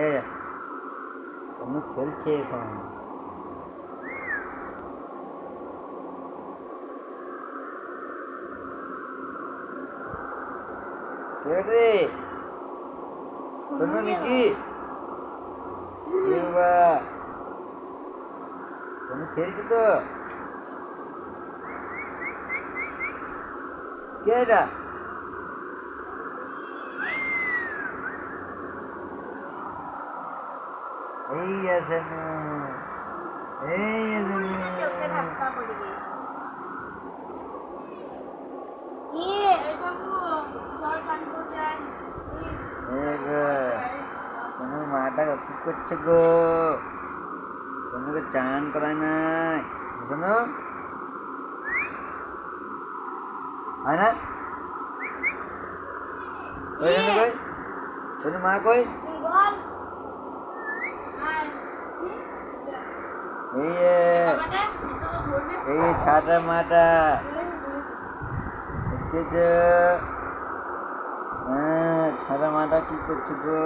এ কোনো খেলছে এখন। কে রে? কোনো নাকি? বাবা কোনো খেলছে তো? কে এটা? এই আছে না, এই আছে না। চোখে ধাক্কা পড়ে গিয়েছে। কি এই বাবু জল পান করে যায়। কোনো মাটা কি করছে গো? কোনোকে চান করায় নাই শোনো, হয় না? কই শোনো, কই শোনো, মা কই? বল এই এই ছাটা মাটা দেখতেছ? হ্যাঁ, ছাটা মাটা কি করছে গো?